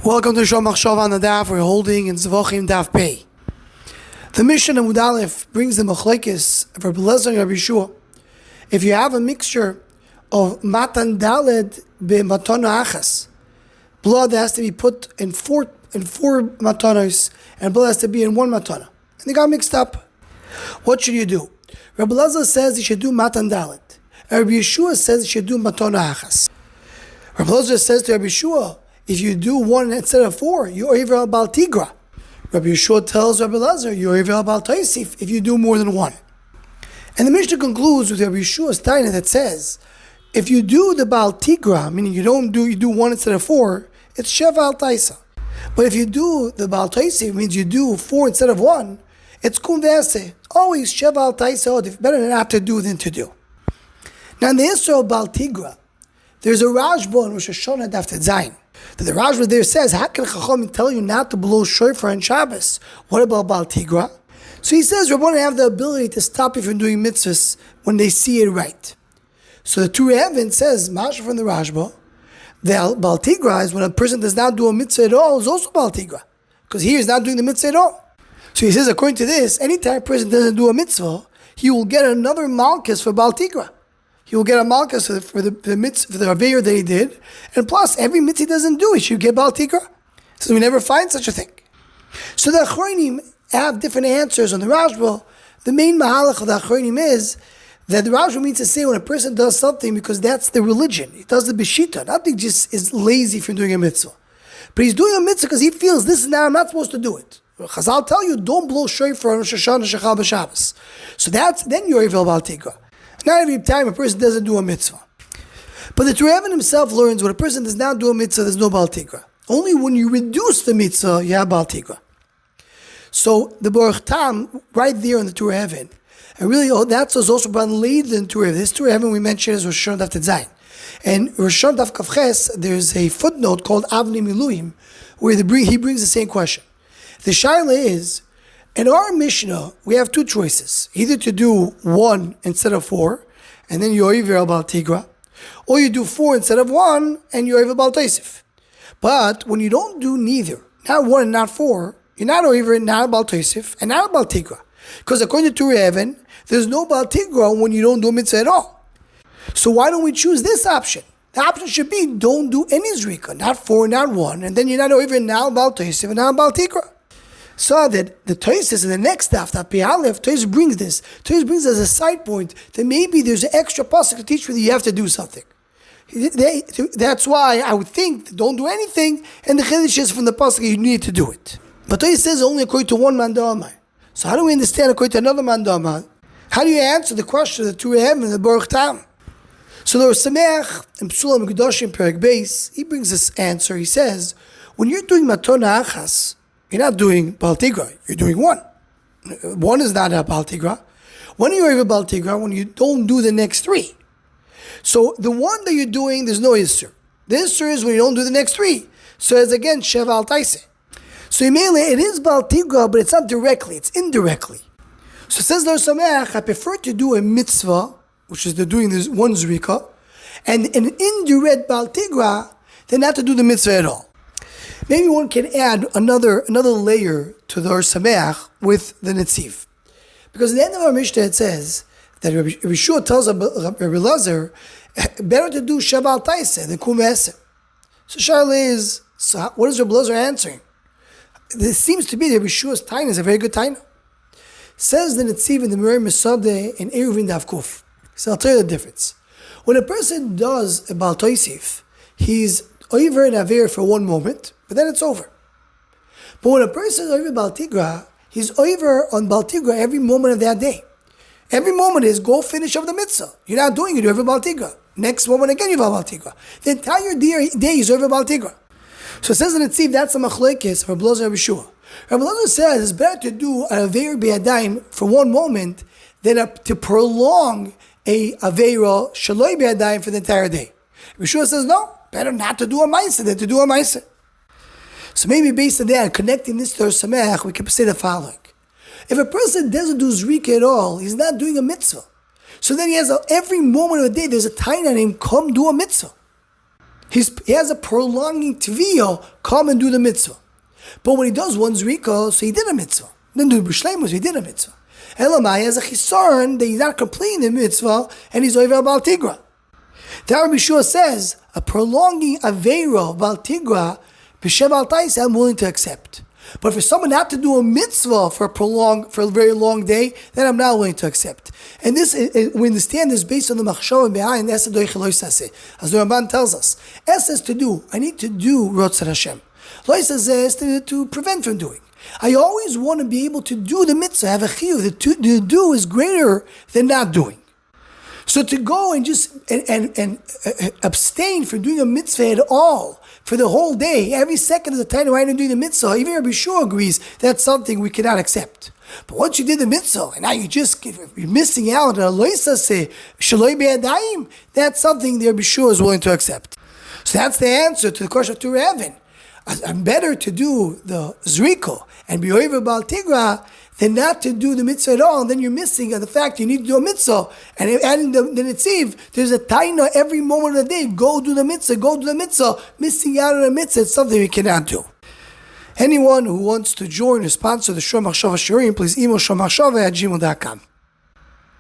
Welcome to Shomach Shav on the Daf. We're holding in Zevachim Daf Pei. The Mishnah Mud Aleph brings the machlekes for Bal Tigra and Rabbi Yeshua. If you have a mixture of matan daled be matana achas, blood has to be put in four matanos, and blood has to be in one matana, and they got mixed up. What should you do? Rabbi Lezer says you should do matan daled. Rabbi Yeshua says you should do matana achas. Rabbi Lezer says to Rabbi Yeshua, if you do one instead of four, you're over Bal Tigra. Rabbi Yeshua tells Rabbi Lezer, you're over Bal Tigra if you do more than one. And the Mishnah concludes with Rabbi Yeshua's taina that says, if you do the Bal Tigra, meaning you do one instead of four, it's Sheva al Taisa. But if you do the Bal Tigra, means you do four instead of one, it's Kum Ve'aseh. Always Sheva al Taisa, better not to do than to do. Now in the Israel Bal Tigra, there's a Rashba in Rosh Hashanah Daf Zayin. That the Rashba there says, how can Chacham tell you not to blow shofar on Shabbos? What about Bal Tigra? So he says, Rabbanan have the ability to stop you from doing mitzvahs when they see it right. So the Tur Heaven says, Masha from the Rashba, the Bal Tigra is when a person does not do a mitzvah at all, is also Bal Tigra. Because he is not doing the mitzvah at all. So he says, according to this, anytime a person doesn't do a mitzvah, he will get another malchus for Bal Tigra. He will get a malchus for the mitzvah, for the aveir that he did, and plus every mitzvah he doesn't do, he should get Bal Tigra. So we never find such a thing. So the Achronim have different answers on the Rashba. The main mahalach of the Achronim is that the Rashba means to say when a person does something because that's the religion, he does the beshita, not that he just is lazy from doing a mitzvah, but he's doing a mitzvah because he feels this is now I'm not supposed to do it. Chazal tell you don't blow shofar on Rosh Hashanah Shechal b'Shabbos. So then you're Eivel Bal Tigra. Not every time a person doesn't do a mitzvah. But the Tur Heaven himself learns when a person does not do a mitzvah, there's no Bal Tigra. Only when you reduce the mitzvah, you have Bal Tigra. So the Baruch Tam, right there in the Tur Heaven, and really that's also been laid in Tur Heaven. This Tur Heaven we mentioned is Rosh Hashanah Daf Zayin. And Rosh Hashanah Daf Kavches, there's a footnote called Avnei Miluim, where he brings the same question. The shaila is, in our Mishnah, we have two choices. Either to do one instead of four, and then you're over Bal Tigra, or you do four instead of one, and you're over Bal Tosef. But when you don't do neither, not one and not four, you're not over not Bal Tosef and not Bal Tigra. Because according to Tur Heaven, there's no Bal Tigra when you don't do mitzvah at all. So why don't we choose this option? The option should be don't do any zrika, not four, not one, and then you're not over now Bal Tosef and not Bal Tigra. So that the Tosfos in the next daf, that Pi'alef, Tosfos brings this. Tosfos brings as a side point that maybe there's an extra pasuk to teach you that you have to do something. That's why I would think don't do anything, and the chiddush is from the pasuk you need to do it. But Tosfos says only according to one man d'amar. So how do we understand according to another man d'amar? How do you answer the question of the Tur Heaven and the Baruch Tam? So the Sameach and Psulam Kedoshim Perek Beis, he brings this answer. He says when you're doing matona achas, you're not doing Bal Tigra, you're doing one. One is not a Bal Tigra. When you're over Bal Tigra, when you don't do the next three. So the one that you're doing, there's no Isser. The Isser is when you don't do the next three. So it's again Sheva al Taisa. So mainly it is Bal Tigra, but it's not directly, it's indirectly. So it says the Sameach, I prefer to do a mitzvah, which is the doing this one zrika, and an indirect Bal Tigra, than not to do the mitzvah at all. Maybe one can add another layer to the Or Sameach with the Netziv. Because at the end of our Mishnah it says that Rabbi Yeshua tells Rabbi Lezer better to do Sheva al Taisa than Kum Ve'aseh. So Shaila is, so what is Rabbi Lezer answering? This seems to be that Rabbi Yeshua's taina is a very good taina. Says the Netziv in the Mirei Mesadeh in Eruvin Daf Kuf. So I'll tell you the difference. When a person does a Bal Tosef, he's over an aver for one moment, but then it's over. But when a person is over Bal Tigra, he's over on Bal Tigra every moment of that day. Every moment is go finish of the mitzvah. You're not doing it, you're over Bal Tigra. Next moment again, you're over Bal Tigra. The entire day is over Bal Tigra. So it says in the Tziv, that's the machlekes for Rabbi Lezer and Rabbi Yeshua. Rabbi Lezer says it's better to do an aver b'yadayim for one moment than to prolong a avera shaloi b'yadayim for the entire day. Rabbi Yeshua says no. Better not to do a ma'aseh than to do a ma'aseh. So maybe based on that, connecting this to our Sameach, we can say the following. If a person doesn't do zrika at all, he's not doing a mitzvah. So then he has every moment of the day, there's a taina named come do a mitzvah. he has a prolonging tviyah, come and do the mitzvah. But when he does one zrika, so he did a mitzvah. Then do b'shleimus, he did a mitzvah. Elamai has a chisaron that he's not completing the mitzvah, and he's over Bal Tigra. The Rabbi Shua says, a prolonging aveiro Bal Tigra, b'shem al tais, I'm willing to accept. But for someone not to do a mitzvah for a very long day, then I'm not willing to accept. And this, we understand this based on the machshava behind Esa doiche lo yisaseh. As the Ramban tells us, Esa is to do. I need to do Rotzat Hashem. Lo yisaseh is to prevent from doing. I always want to be able to do the mitzvah, have a chiyuv. The do is greater than not doing. So to go and just and abstain from doing a mitzvah at all for the whole day, every second of the time I'm doing the mitzvah, even Rabbi Shua agrees that's something we cannot accept. But once you did the mitzvah and now you're missing out on a loisase shaloi be'adayim, that's something the Rabbi Shua is willing to accept. So that's the answer to the question of Tur Evan. I'm better to do the zriko and be over Bal Tigra than not to do the mitzvah at all, and then you're missing the fact you need to do a mitzvah. And adding the netziv, there's a taina every moment of the day. Go do the mitzvah. Missing out on the mitzvah, it's something we cannot do. Anyone who wants to join or sponsor the Shor Machshava Shiurim, please email shormachshava@gmail.com.